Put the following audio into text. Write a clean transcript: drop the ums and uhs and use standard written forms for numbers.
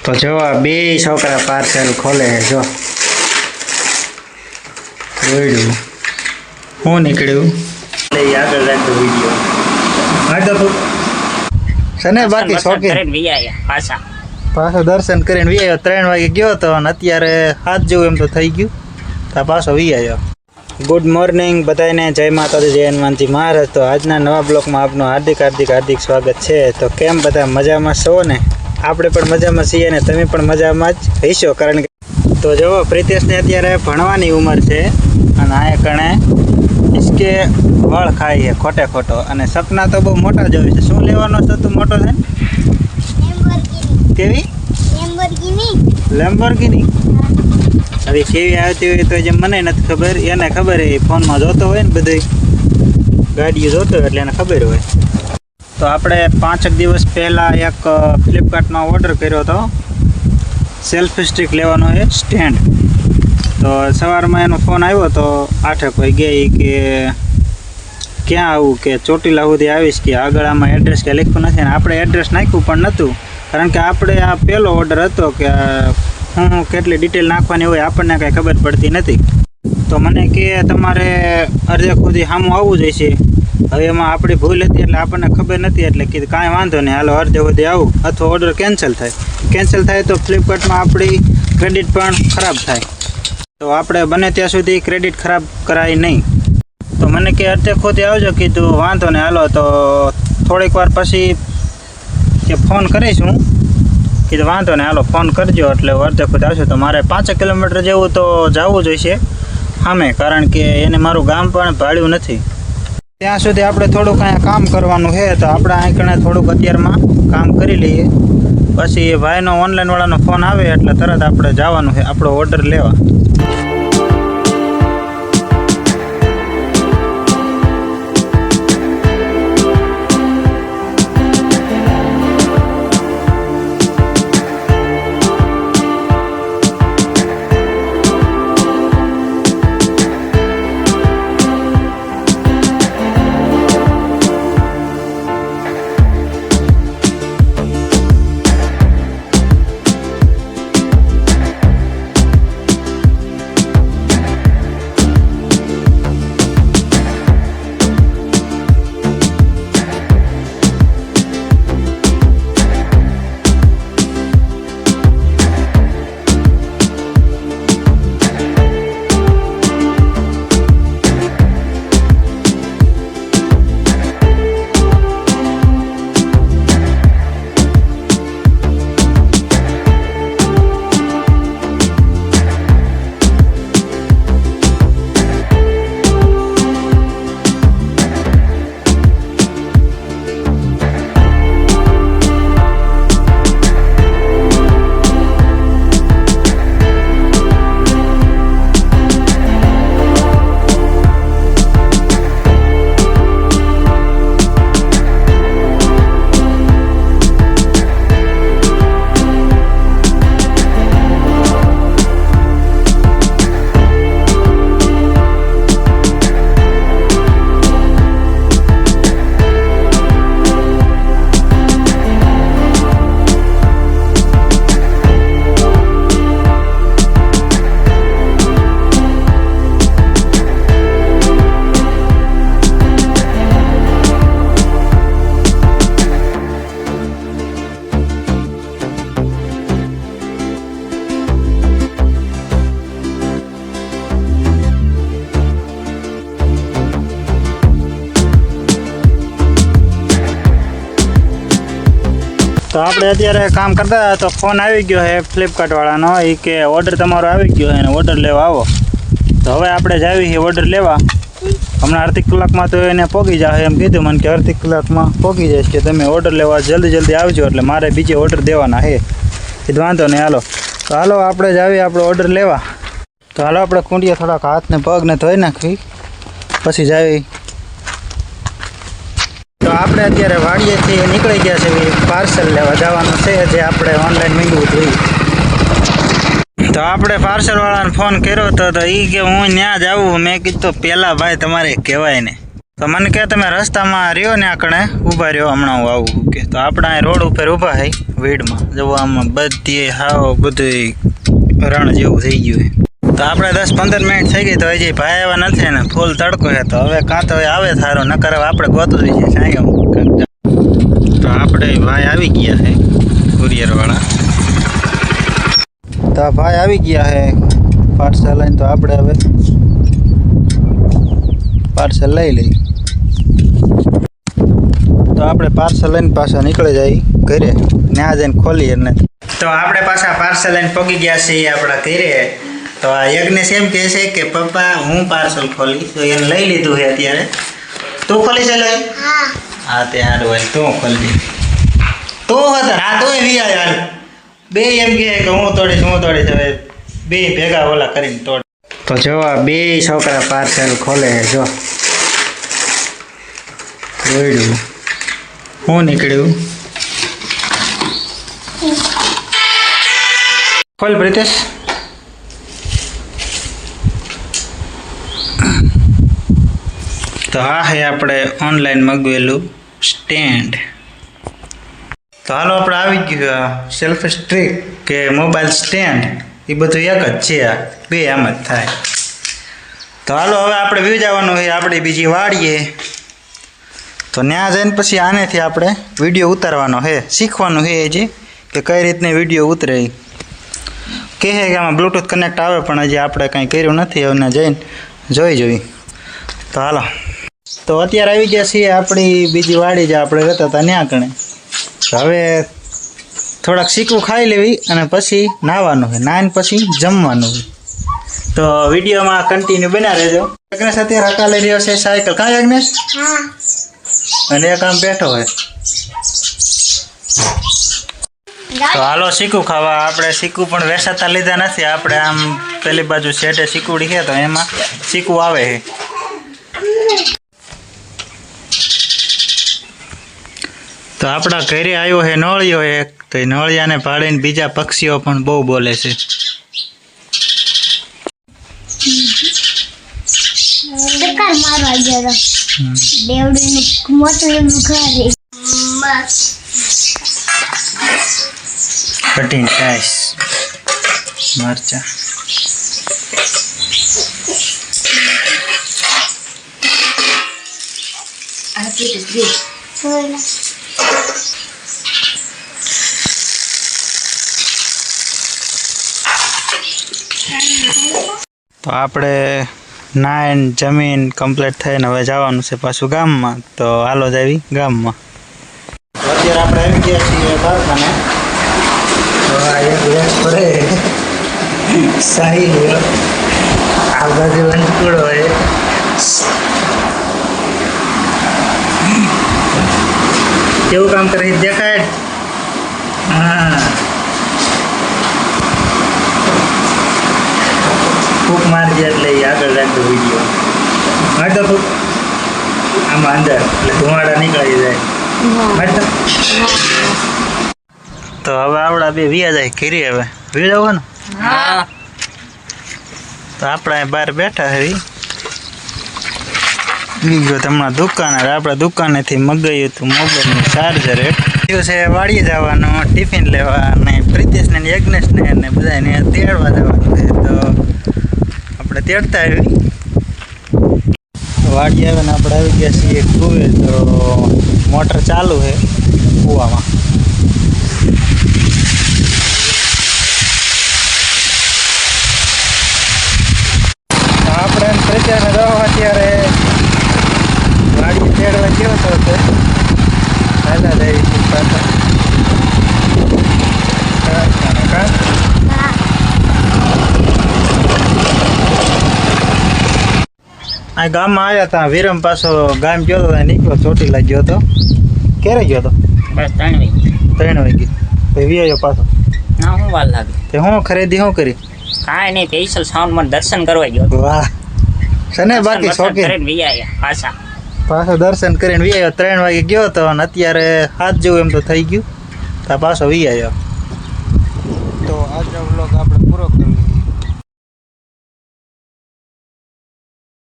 તો જો આ બે છોકરા પાર્સલ ખોલે જો જોયું હું નીકળ્યું આગળ રાખતો વિડીયો આગળ તો સને બાકી શોખીન પાછો દર્શન કરીને વી આવ્યો 3 વાગે ગયો તો અને અત્યારે 7 જેવું એમ તો થઈ ગયું તો પાછો વી આવ્યો. ગુડ મોર્નિંગ બધાને, જય માતાજી, જય હનુમાનજી મહારાજ. તો આજના નવા બ્લોગમાં આપનું હાર્દિક સ્વાગત છે. તો કેમ બધા મજામાં છો ને? આપણે પણ મજામાં છીએ ને તમે પણ મજામાં જ હશો. કારણ કે તો જો પ્રિતેશને અત્યારે ભણવાની ઉંમર છે અને આ કણે ઇસકે વળ ખાય છે ખોટો અને સપના તો બહુ મોટા જ હોય છે. શું લેવાનો છે તું મોટો છે? કેવી? લેમ્બોર્ગિની. હવે કેવી આવતી હોય તો જે મને નથી ખબર, એને ખબર એ ફોનમાં જોતો હોય ને બધી ગાડીઓ જોતો હોય એટલે એને ખબર હોય. તો આપણે 5 દિવસ પહેલાં એક ફ્લિપકાર્ટમાં ઓર્ડર કર્યો હતો સેલ્ફી સ્ટિક લેવાનો છે સ્ટેન્ડ. તો સવારમાં એનો ફોન આવ્યો તો 8 વાગે કે ક્યાં આવું કે ચોટીલા સુધી આવીશ કે આગળ આમાં એડ્રેસ કે લખ્યું નથી. અને આપણે એડ્રેસ નાખ્યું પણ નહોતું કારણ કે આપણે આ પહેલો ઓર્ડર હતો કે હું કેટલી ડિટેલ નાખવાની હોય આપણને કાંઈ ખબર પડતી નથી. તો મને કે તમારે અડધે સુધી સામું આવવું જોઈશે. હવે એમાં આપણી ભૂલ હતી એટલે આપણને ખબર નથી એટલે કીધું કાંઈ વાંધો નહીં, હાલો અડધે સુધી આવું અથવા ઓર્ડર કેન્સલ થાય તો ફ્લિપકાર્ટમાં આપણી ક્રેડિટ પણ ખરાબ થાય. તો આપણે બને ત્યાં સુધી ક્રેડિટ ખરાબ કરાય નહીં. તો મને કે અડધે સુધી આવજો, કીધું વાંધો નહીં હાલો. તો થોડીક વાર પછી કે ફોન કરીશ હું, કીધું વાંધો નહીં હાલો ફોન કરજો એટલે અડધે ખુદ આવશે. તો મારે 5 કિલોમીટર જેવું તો જવું જોઈશે સામે, કારણ કે એને મારું ગામ પણ ભાડ્યું નથી. ત્યાં સુધી આપણે થોડુંક અહીંયા કામ કરવાનું છે. તો આપણે અહીં કણે થોડુંક અત્યારમાં કામ કરી લઈએ, પછી એ ભાઈનો ઓનલાઈનવાળાનો ફોન આવે એટલે તરત આપણે જવાનું છે આપણો ઓર્ડર લેવા. તો આપણે અત્યારે કામ કરતા હતા તો ફોન આવી ગયો છે ફ્લિપકાર્ટવાળાનો, એ કે ઓર્ડર તમારો આવી ગયો છે અને ઓર્ડર લેવા આવો. તો હવે આપણે જાવી છીએ ઓર્ડર લેવા. હમણાં અડધી કલાકમાં તો એને પહોંચી જશે એમ કીધું મને, કે અડધી કલાકમાં પહોંચી જઈશ કે તમે ઓર્ડર લેવા જલ્દી આવજો એટલે મારે બીજે ઓર્ડર દેવાના છે. કીધું વાંધો નહીં હાલો. તો હાલો આપણે જાવીએ આપણો ઓર્ડર લેવા. તો હાલો આપણે કુંડીએ થોડાક હાથને પગને ધોઈ નાખવી પછી જાવી. તો આપણે અત્યારે વાડીએથી નીકળી ગયા છે પાર્સલ લેવા જવાનું છે જે આપણે ઓનલાઈન મંગાવ્યું હતું. તો આપણે પાર્સલવાળાને ફોન કર્યો હતો તો એ કે હું ત્યાં જ આવું. મેં કીધું પહેલાં ભાઈ તમારે કહેવાય ને. તો મને કહે તમે રસ્તામાં રહ્યો ને આકણે ઊભા રહ્યો, હમણાં હું આવું કે. તો આપણે અહીં રોડ ઉપર ઊભા હઈ વીડમાં, જવો આમાં બધી હાવ બધું રણ જેવું થઈ ગયું. તો આપણે 10-15 મિનિટ થઈ ગઈ તો હજી ભાઈ આવ્યા નથી ને ફૂલ તડકો છે. તો હવે કાં તો આવે સારો, નકર હવે આપણે ગોતું છે સાંઈ. તો આપણે ભાઈ આવી ગયા છે કુરિયરવાળા. તો ભાઈ આવી ગયા છે પાર્સલ લઈને. તો આપણે હવે પાર્સલ લઈ લઈએ. તો આપણે પાર્સલ લઈને પાછા નીકળી જાય ઘરે, ત્યાં જઈને ખોલીએ ને. તો આપણે પાછા પાર્સલ લઈને પગી ગયા છીએ આપણા ઘરે. તો આ યજ્ઞેશ એમ કહે છે કે પપ્પા હું પાર્સલ ખોલી. તો એને લઈ લીધું છે અત્યારે. તું ખોલી છે લઈ? હા તે હારું હોય તું ખોલી. તું હતા હા તું વી હાલ બે એમ કહે કે હું તોડીશ હવે બે ભેગા ઓલા કરીને તોડ. તો જો આ બે છોકરા પાર્સલ ખોલે જો જોઈડું હું નીકળ્યું. ખોલ પ્રિતેશ. તો આ હે આપણે ઓનલાઈન મગવેલું સ્ટેન્ડ. તો હાલો આપણે આવી ગયું સેલ્ફ સ્ટ્રીક કે મોબાઈલ સ્ટેન્ડ, એ બધું એક જ છે, આ બે આમ જ થાય. તો હાલો હવે આપણે વ્યૂ જવાનું હોય આપણે બીજી વાડીએ. તો ત્યાં જઈને પછી આનેથી આપણે વિડીયો ઉતારવાનો છે, શીખવાનું છે હજી કે કઈ રીતની વિડીયો ઉતરે. કહે કે આમાં બ્લૂટૂથ કનેક્ટ આવે પણ હજી આપણે કંઈ કર્યું નથી, હવે જઈને જોઈ. તો હાલો. તો અત્યારે આવી ગયા છીએ આપણી બીજી વાડી જે આપણે રહેતા હતા ત્યાં કણે. હવે થોડાક શીખવું ખાઈ લેવી અને પછી નાહવાનું છે, નાહીને પછી જમવાનું છે. તો વિડીયોમાં કન્ટિન્યુ બના રહેજો. યજ્ઞેશ અત્યારે હકાલી રહ્યો છે સાયકલ. કાં યજ્ઞેશ? અને એક આમ બેઠો હોય. તો હાલો શીખું ખાવા. આપણે શીખું પણ વેસાતા લીધા નથી, આપણે આમ પેલી બાજુ શેઠે શીકુડી છે તો એમાં શીખવું આવે છે. તો આપણા ઘરે આવ્યો છે નળિયો એક. તો એ નળિયાને પાડીને બીજા પક્ષીઓ પણ બહુ બોલે છે. કઠિન સાઈઝ મરચા. તો આપણે નાઈન જમીન કમ્પ્લીટ થઈને હવે જવાનું છે પાછું ગામમાં. તો હાલો જ આવી ગામમાં. અત્યારે આપણે આવી ગયા છીએ કારખાને. તો આ એક પડે સાહી આ બાજુ અંકુડો હોય. કેવું કામ કરે દેખાય? હા ફૂક મારજે એટલે આગળ રાખજો વિડીયો. મારતો ફૂક આમાં અંદર એટલે ધુમાડા નીકળી જાય. મારતો. તો હવે આવડા બે વિયા જાય ઘરે. હવે વી જવાનું. તો આપણે બહાર બેઠા છે. ગયો તમારા દુકાન. આપણા દુકાનેથી મગાવ્યું હતું મોબાઈલનું ચાર્જર. એટલું છે વાડીએ જવાનું ટિફિન લેવા અને પ્રિતેશને યજ્ઞેશને ને બધાને તેડવા જવાનું છે. તો આપણે તેડતા આવી વાડી આવે ને આપણે આવી ગયા છીએ કુએ. તો મોટર ચાલુ છે કૂવામાં. આપણે પ્રિતેશને જવા અત્યારે વાડી તેડવા ગયો હતો તે દાદા દેવી પાછા આ ગામમાં આવ્યા હતા. વિરમ પાછો ગામ ગયો હતો, નીકળ્યો ચોટીલા ગયો હતો. ક્યારે ગયો હતો? બસ 3 વાગે. પછી વી પાછો. ના હું વાર લાગે. તે હું ખરીદી શું કરી? કાંઈ નહીં, સ્પેશિયલ સાઉન્ડમાં દર્શન કરવા ગયો. વાહ સને બાકી શોખીન પાછો દર્શન કરીને વી આવ્યો. 3 વાગે ગયો હતો અને અત્યારે 7 જેવું એમ તો થઈ ગયું. તો પાછો વી આવ્યો. તો આજનો વ્લોગ આપણે